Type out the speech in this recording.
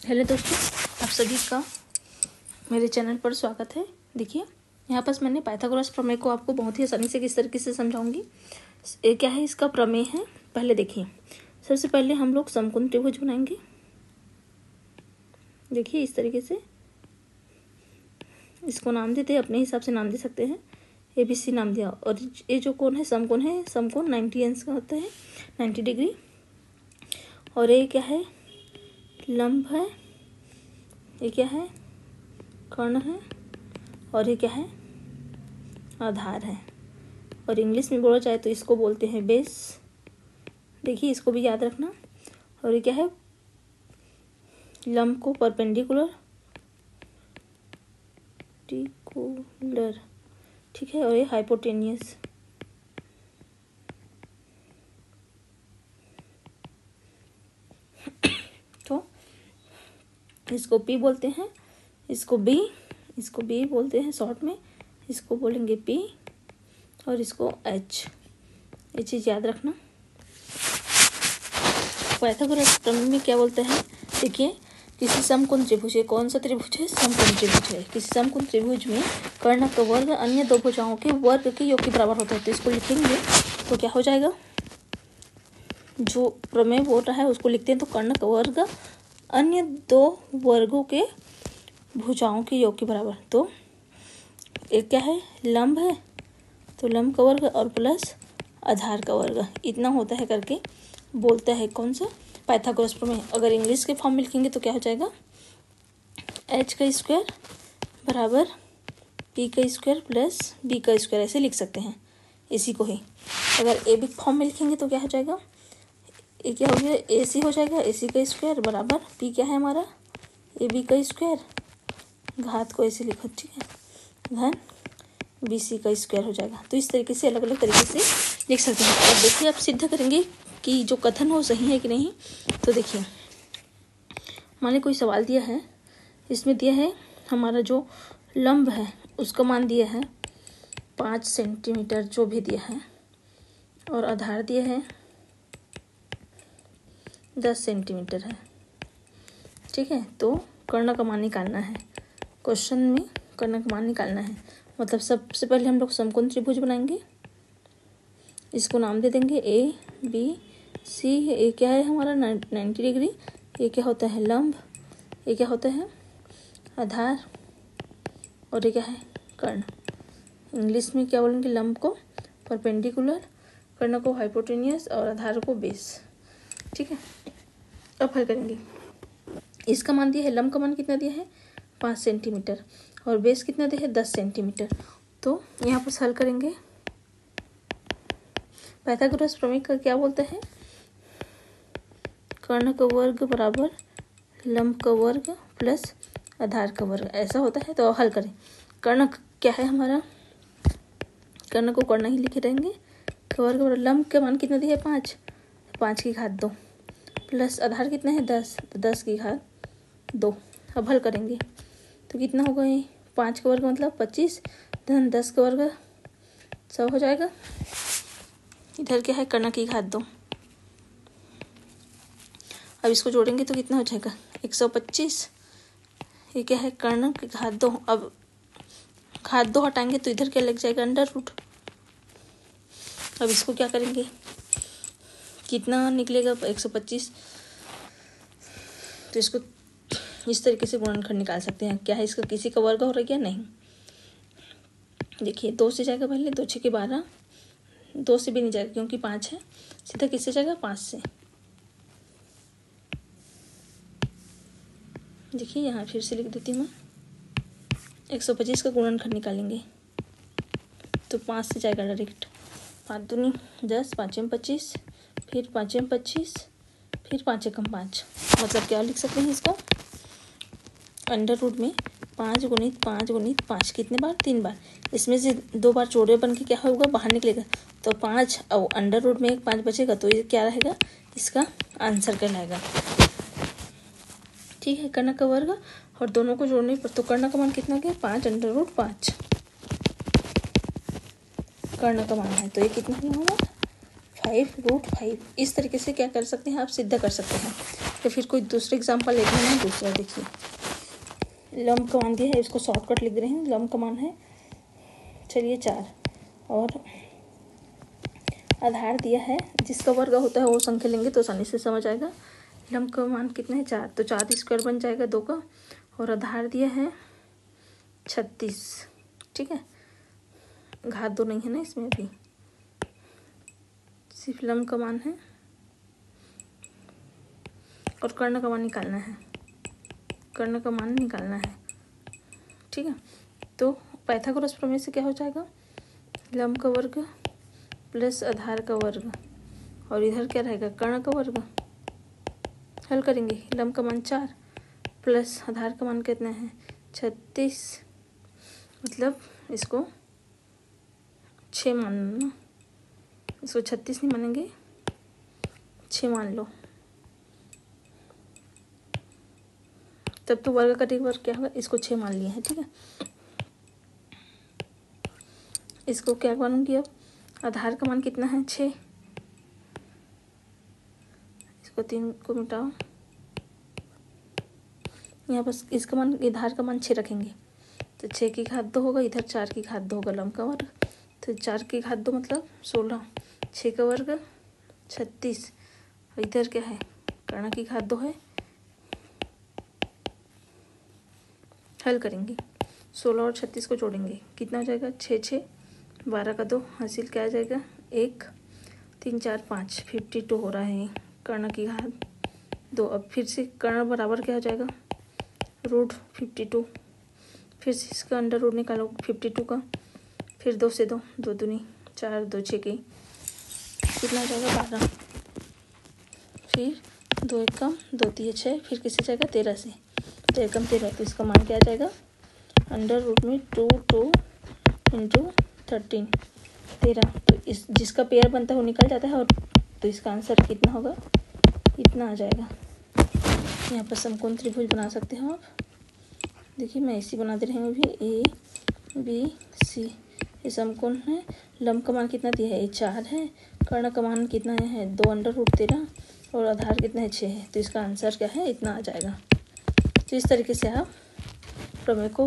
Hello दोस्तों, आप सभी का मेरे चैनल पर स्वागत है। देखिए यहाँ पर मैंने पाइथागोरस प्रमेय को आपको बहुत ही आसानी से किस तरीके से समझाऊंगी। ये क्या है, इसका प्रमेय है। पहले देखिए, सबसे पहले हम लोग समकोण त्रिभुज बनाएंगे। देखिए इस तरीके से इसको नाम देते हैं, अपने हिसाब से नाम दे सकते हैं। ABC नाम दिया, और ये जो कोण है समकोण 90 अंश का होता है, 90 डिग्री। और ये क्या है, लंब है। ये क्या है, कर्ण है। और ये क्या है, आधार है। और इंग्लिश में बोला जाए तो इसको बोलते हैं बेस। देखिए इसको भी याद रखना। और ये क्या है, लंब को परपेंडिकुलर, ठीक है। और ये हाइपोटेनियस। तो इसको P बोलते हैं, इसको B बोलते हैं शॉर्ट में। इसको बोलेंगे P और इसको H। ये चीज़ याद रखना। पाइथागोरस प्रमेय में क्या बोलते हैं, देखिए किसी समकोण त्रिभुज, ये कौन सा त्रिभुज है, समकोण त्रिभुज है। किसी समकोण त्रिभुज में कर्ण का वर्ग अन्य दो भुजाओं के वर्ग के योग के बराबर होता है। तो इसको लिखेंगे तो क्या हो जाएगा, जो प्रमेय बोल रहा है उसको लिखते हैं तो कर्ण का वर्ग अन्य दो वर्गों के भुजाओं के योग के बराबर। तो एक क्या है, लंब है, तो लंब का वर्ग और प्लस आधार का वर्ग, इतना होता है करके बोलता है कौन सा, पाइथागोरस प्रमेय। अगर इंग्लिश के फॉर्म में लिखेंगे तो क्या हो जाएगा, h का स्क्वायर बराबर p का स्क्वायर प्लस b का स्क्वायर, ऐसे लिख सकते हैं इसी को ही। अगर ए बी फॉर्म में लिखेंगे तो क्या हो जाएगा, ये क्या हो गया, AC हो जाएगा, AC का स्क्वायर बराबर p क्या है हमारा, AB का स्क्वायर, घात को ऐसे लिखो, ठीक है, धन BC का स्क्वायर हो जाएगा। तो इस तरीके से अलग अलग तरीके से लिख सकते हैं। और देखिए आप सिद्ध करेंगे कि जो कथन हो सही है कि नहीं। तो देखिए मान लीजिए कोई सवाल दिया है, इसमें दिया है हमारा जो लंब है उसका मान दिया है 5 सेंटीमीटर जो भी दिया है, और आधार दिया है 10 सेंटीमीटर है, ठीक है। तो कर्ण का मान निकालना है, क्वेश्चन में कर्ण का मान निकालना है। मतलब सबसे पहले हम लोग समकोण त्रिभुज बनाएंगे, इसको नाम दे देंगे ABC। ये क्या है हमारा 90 डिग्री। ये क्या होता है, लंब। ये क्या होता है, आधार। और ये क्या है, कर्ण। इंग्लिश में क्या बोलेंगे, लंब को परपेंडिकुलर, कर्ण को हाइपोटेनियस और आधार को बेस, ठीक है। अब हल करेंगे। इसका मान दिया है, लंब का मान कितना दिया है 5 सेंटीमीटर, और बेस कितना दिया है 10 सेंटीमीटर। तो यहाँ पर हल करेंगे। पाइथागोरस प्रमेय का क्या बोलता है, कर्ण का वर्ग बराबर लंब का वर्ग प्लस आधार का वर्ग, ऐसा होता है। तो हल करें। कर्ण क्या है हमारा, कर्ण को कर्ण ही लिखे रहेंगे, का वर्ग बराबर लंब का मान कितना दिया है 5, 5 की घात 2 प्लस आधार कितना है 10, तो 10 की घात 2। अब हल करेंगे तो कितना होगा, ये 5 का वर्ग मतलब 25 धन 10 का वर्ग 100 हो जाएगा। इधर क्या है, कर्ण की घात 2। अब इसको जोड़ेंगे तो कितना हो जाएगा 125। ये क्या है, कर्ण की घात 2। अब घात 2 हटाएंगे तो इधर क्या लग जाएगा, अंडर रूट। अब इसको क्या करेंगे, कितना निकलेगा 125। तो इसको इस तरीके से गुणनखंड निकाल सकते हैं। क्या है, इसका किसी का वर्ग हो रहा है क्या, नहीं। देखिए 2 से जाएगा, पहले 2 6 के 12, 2 से भी नहीं जाएगा क्योंकि 5 है, सीधा किससे जाएगा 5 से। देखिए यहाँ फिर से लिख देती हूँ मैं, 125 का गुणनखंड निकालेंगे तो 5 से जाएगा डायरेक्ट। 5 दूनी 10, 5 में 25, फिर 5 में 25, फिर 5 एकम 5। मतलब क्या लिख सकते हैं इसको, अंडर रूट में 5 गुणित 5 गुणित 5, कितने बार, 3 बार। इसमें से 2 बार जोड़े बन के क्या होगा, बाहर निकलेगा, तो 5 और अंडर रूट में एक 5 बचेगा, तो ये क्या रहेगा, इसका आंसर कहलाएगा, ठीक है। कर्ण का वर्ग और दोनों को जोड़ने पर तो कर्ण का मान कितना गया, 5 अंडर रूट 5 कर्ण का मान है। तो ये कितना हुआ, 5 रूट 5। इस तरीके से क्या कर सकते हैं आप, सिद्ध कर सकते हैं। या फिर कोई दूसरा एग्जाम्पल लिखना है। दूसरा देखिए, लंब का मान दिया है, इसको शॉर्टकट लिख रहे हैं। लंब का मान है चलिए 4 और आधार दिया है, जिसका वर्ग होता है वो संख्या लेंगे तो आसानी से समझ आएगा। लंब का मान कितना है 4, तो 4 स्क्वायर बन जाएगा 2 का, और आधार दिया है 36। ठीक है, घात 2 नहीं है ना इसमें, अभी सिर्फ लंब का मान है और कर्ण का मान निकालना है। कर्ण का मान निकालना है। ठीक है, तो पाइथागोरस प्रमेय से क्या हो जाएगा, लंब का वर्ग प्लस आधार का वर्ग, और इधर क्या रहेगा कर्ण का वर्ग। हल करेंगे, लंब का मान 4 प्लस आधार का मान कितना है 36, मतलब इसको 6 मानना ना, इसको 36 नहीं मानेंगे, 6 मान लो, तब तो वर्ग का वर्ग क्या होगा, इसको 6 मान लिए हैं। ठीक है, इसको क्या मानूंगी अब, आधार का मान कितना है 6, इसको 3 को मिटाओ, यहाँ बस इसका मान आधार का मान 6 रखेंगे तो 6 की घात 2 होगा, इधर 4 की घात 2 होगा लंब का वर्ग, तो 4 की घात 2 मतलब 16, 6 का वर्ग 36, और इधर क्या है कर्ण की घात 2 है। हल करेंगे, 16 और 36 को जोड़ेंगे, कितना हो जाएगा 6 6 12 का 2, हासिल क्या आ जाएगा 1 3 4 5, 52 हो रहा है कर्ण की घात 2। अब फिर से कर्ण बराबर क्या हो जाएगा रूट 52, फिर से इसका अंडर रूट निकालो 52 का, फिर 2 से 2, 2 दूनी 4, 2 6 के कितना हो जाएगा 12, फिर 2 1 कम 2 3 6, फिर किससे जाएगा 13 से, 13 कम 13, तो इसका मान क्या आ जाएगा अंडर रूट में 2 2 इंटू 13 13, तो इस जिसका पेयर बनता है वो निकल जाता है, और तो इसका आंसर कितना होगा इतना आ जाएगा। यहाँ पर समकोण त्रिभुज बना सकते हो आप। देखिए मैं इसी बना दे रही हूँ अभी, ए बी सी, ये समकोण है। लंब का मान कितना दिया है 4 है, कर्ण का मान कितना है 2 अंडर रूट 13, और आधार कितना है 6 है, तो इसका आंसर क्या है इतना आ जाएगा। तो इस तरीके से आप प्रमेय को